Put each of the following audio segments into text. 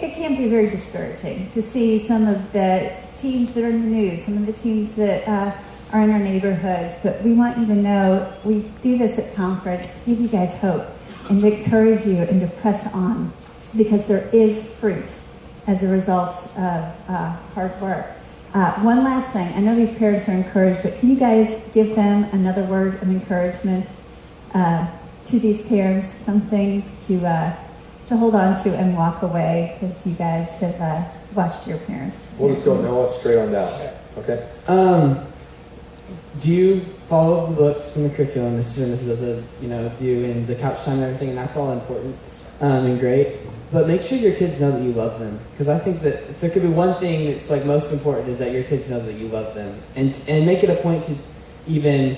it can be very discouraging to see some of the teens that are in the news, some of the teens that are in our neighborhoods. But we want you to know we do this at conference to give you guys hope and to encourage you and to press on, because there is fruit as a result of hard work. One last thing. I know these parents are encouraged, but can you guys give them another word of encouragement to these parents, something to hold on to and walk away, because you guys have watched your parents? We'll just go Noah straight on down. Okay. Do you follow the books and the curriculum Mrs. and Mrs. does do in the couch time and everything, and that's all important and great. But make sure your kids know that you love them, because I think that if there could be one thing that's like most important is that your kids know that you love them, and make it a point to even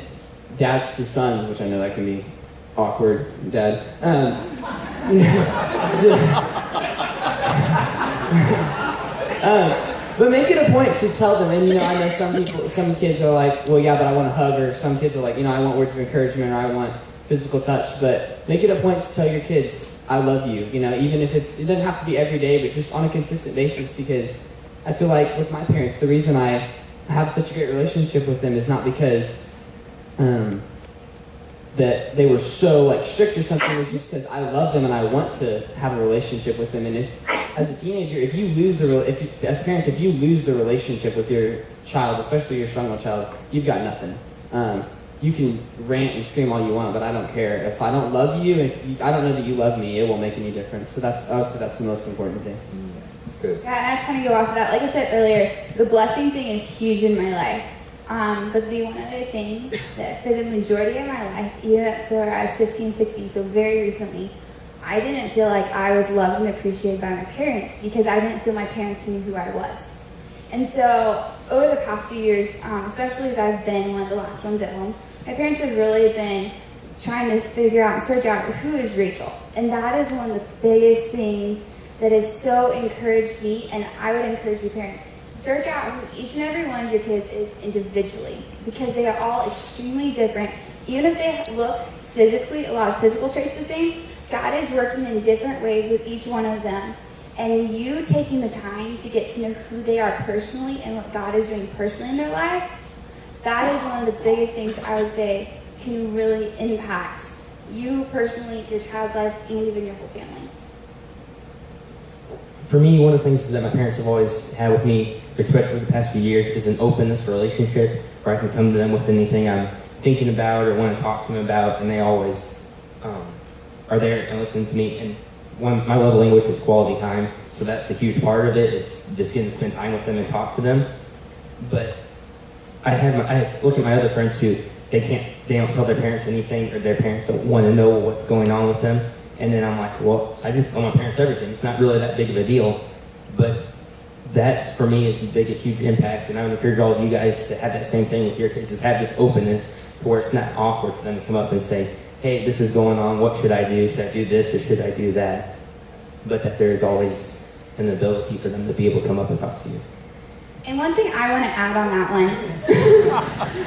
dads to sons, which I know that can be awkward, Dad. But make it a point to tell them. And I know some kids are like, well, yeah, but I want a hug, or some kids are like, I want words of encouragement, or I want physical touch. But make it a point to tell your kids, I love you. Even if it doesn't have to be every day, but just on a consistent basis. Because I feel like with my parents, the reason I have such a great relationship with them is not because that they were so strict or something. It's just because I love them and I want to have a relationship with them. And as a teenager, as parents, if you lose the relationship with your child, especially your strong-willed child, you've got nothing. You can rant and scream all you want, but I don't care. If I don't love you, I don't know that you love me, it won't make any difference. So I would say that's the most important thing. Good. Yeah, and I kind of go off of that. Like I said earlier, the blessing thing is huge in my life. But the one other thing that for the majority of my life, even up to where I was 15, 16, so very recently, I didn't feel like I was loved and appreciated by my parents because I didn't feel my parents knew who I was. And so over the past few years, especially as I've been one of the last ones at home, my parents have really been trying to figure out and search out who is Rachel. And that is one of the biggest things that has so encouraged me, and I would encourage you parents. Search out who each and every one of your kids is individually, because they are all extremely different. Even if they look physically, a lot of physical traits the same, God is working in different ways with each one of them. And you taking the time to get to know who they are personally and what God is doing personally in their lives, that is one of the biggest things I would say can really impact you personally, your child's life, and even your whole family. For me, one of the things that my parents have always had with me, especially the past few years, is an openness for relationship, where I can come to them with anything I'm thinking about or want to talk to them about, and they always are there and listen to me. And my love language is quality time, so that's a huge part of it, is just getting to spend time with them and talk to them. But I look at my other friends who they don't tell their parents anything, or their parents don't want to know what's going on with them. And then I'm like, well, I just tell my parents everything. It's not really that big of a deal. But that, for me, is a huge impact. And I would encourage all of you guys to have that same thing with your kids, is have this openness to where it's not awkward for them to come up and say, hey, this is going on. What should I do? Should I do this or should I do that? But that there is always an ability for them to be able to come up and talk to you. And one thing I want to add on that one.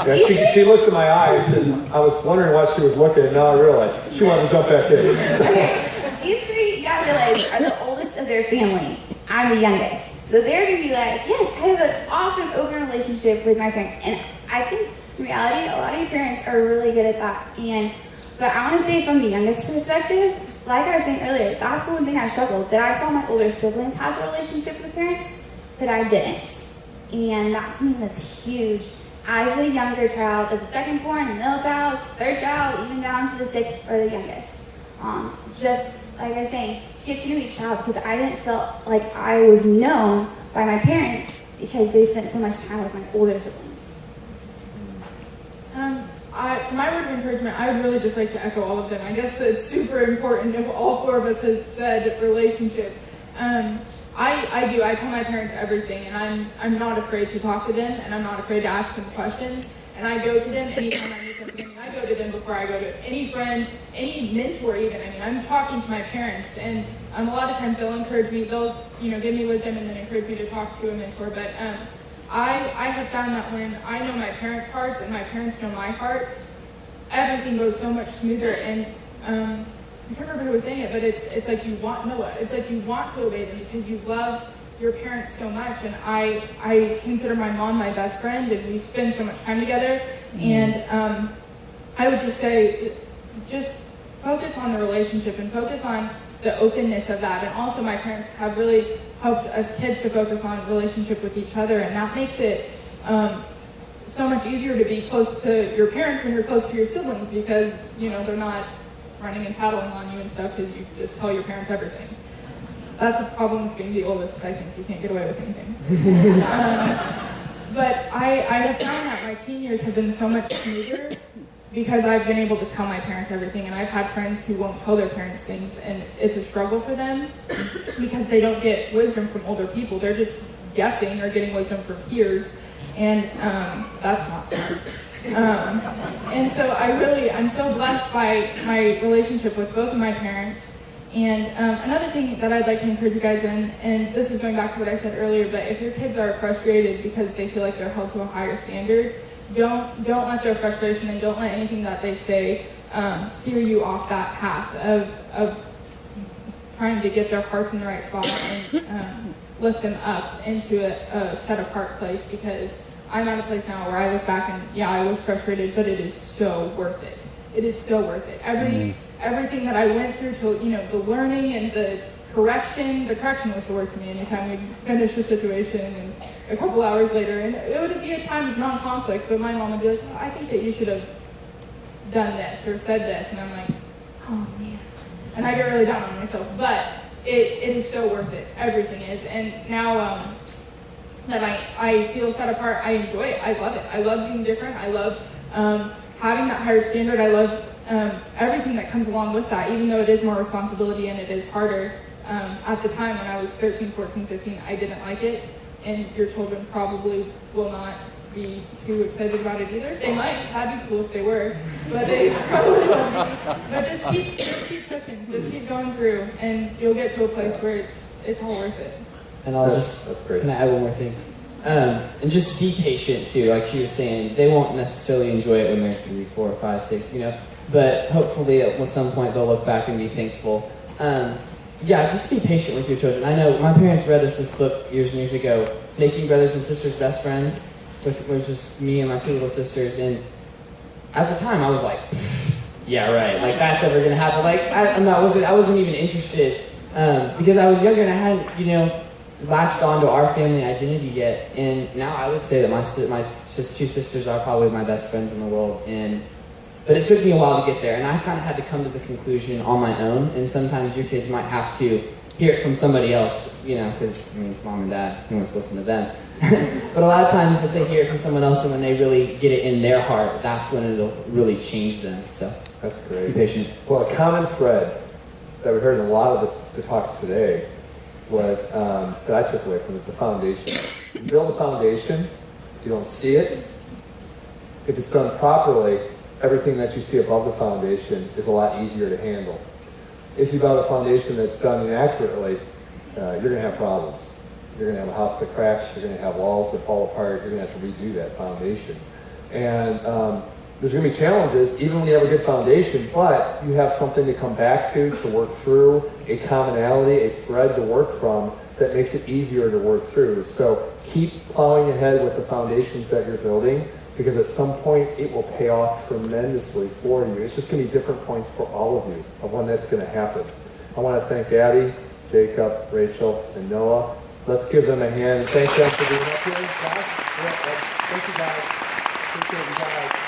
Yeah, she looked in my eyes, and I was wondering why she was looking, and now I realized she wanted to jump back in. Okay, these three, you gotta realize, are the oldest of their family. I'm the youngest. So they're gonna be like, yes, I have an awesome open relationship with my parents. And I think in reality, a lot of your parents are really good at that. But I want to say from the youngest perspective, like I was saying earlier, that's the one thing I struggled, that I saw my older siblings have a relationship with parents that I didn't. And that's something that's huge. As a younger child, as a second born, middle child, third child, even down to the sixth or the youngest. Just like I was saying, to get to know each child, because I didn't feel like I was known by my parents because they spent so much time with my older siblings. For my word of encouragement, I would really just like to echo all of them. I guess it's super important if all four of us have said relationship. I do. I tell my parents everything, and I'm not afraid to talk to them, and I'm not afraid to ask them questions. And I go to them anytime I need something. I go to them before I go to any friend, any mentor even. I'm talking to my parents, and a lot of times they'll encourage me. They'll give me wisdom and then encourage me to talk to a mentor. But I have found that when I know my parents' hearts and my parents know my heart, everything goes so much smoother. And can't remember who was saying it, but it's like you want Noah. It's like you want to obey them because you love your parents so much. And I consider my mom my best friend, and we spend so much time together. And I would just say, just focus on the relationship and focus on the openness of that. And also my parents have really helped us kids to focus on relationship with each other, and that makes it so much easier to be close to your parents when you're close to your siblings, because they're not running and tattling on you and stuff because you just tell your parents everything. That's a problem with being the oldest. I think you can't get away with anything. But I have found that my teen years have been so much smoother because I've been able to tell my parents everything, and I've had friends who won't tell their parents things, and it's a struggle for them because they don't get wisdom from older people. They're just guessing or getting wisdom from peers, and that's not smart. And so I'm so blessed by my relationship with both of my parents. And another thing that I'd like to encourage you guys in, and this is going back to what I said earlier, but if your kids are frustrated because they feel like they're held to a higher standard, don't let their frustration and don't let anything that they say steer you off that path of trying to get their hearts in the right spot and lift them up into a set-apart place, because I'm at a place now where I look back and, yeah, I was frustrated, but it is so worth it. It is so worth it. Everything that I went through to, the learning and the correction was the worst for me. Anytime we'd finish a situation and a couple hours later, and it would be a time of non-conflict, but my mom would be like, oh, I think that you should have done this or said this, and I'm like, oh man. And I get really down on myself, but it is so worth it. Everything is. And now that I feel set apart, I enjoy it. I love it. I love being different. I love having that higher standard. I love everything that comes along with that, even though it is more responsibility and it is harder. At the time when I was 13, 14, 15, I didn't like it, and your children probably will not be too excited about it either. They might. That'd be cool if they were, but they probably won't be. But just keep pushing. Just keep going through, and you'll get to a place where it's all worth it. And I'll That's great. Can I add one more thing? And just be patient too. Like she was saying, they won't necessarily enjoy it when they're 3, 4, 5, 6, but hopefully at some point they'll look back and be thankful. Yeah, just be patient with your children. I know my parents read us this book years and years ago, Making Brothers and Sisters Best Friends, which was just me and my 2 little sisters. And at the time I was like, yeah, right, like that's ever gonna happen. Like I wasn't even interested because I was younger and I hadn't, latched onto our family identity yet. And now I would say that my 2 sisters are probably my best friends in the world. But it took me a while to get there, and I kind of had to come to the conclusion on my own. And sometimes your kids might have to hear it from somebody else, because mom and dad, who wants to listen to them? But a lot of times if they hear it from someone else and when they really get it in their heart, that's when it'll really change them. So That's great. be patient. Well, a common thread that we heard in a lot of the talks today was, that I took away from, is the foundation. You build a foundation, you don't see it. If it's done properly, everything that you see above the foundation is a lot easier to handle. If you build a foundation that's done inaccurately, you're going to have problems. You're going to have a house that cracks, you're going to have walls that fall apart, you're going to have to redo that foundation. And there's going to be challenges, even when you have a good foundation, but you have something to come back to work through, a commonality, a thread to work from that makes it easier to work through. So keep plowing ahead with the foundations that you're building, because at some point it will pay off tremendously for you. It's just going to be different points for all of you of when that's going to happen. I want to thank Abby, Jacob, Rachel, and Noah. Let's give them a hand. Thank them for being up here. Guys. Thank you guys. Appreciate you guys.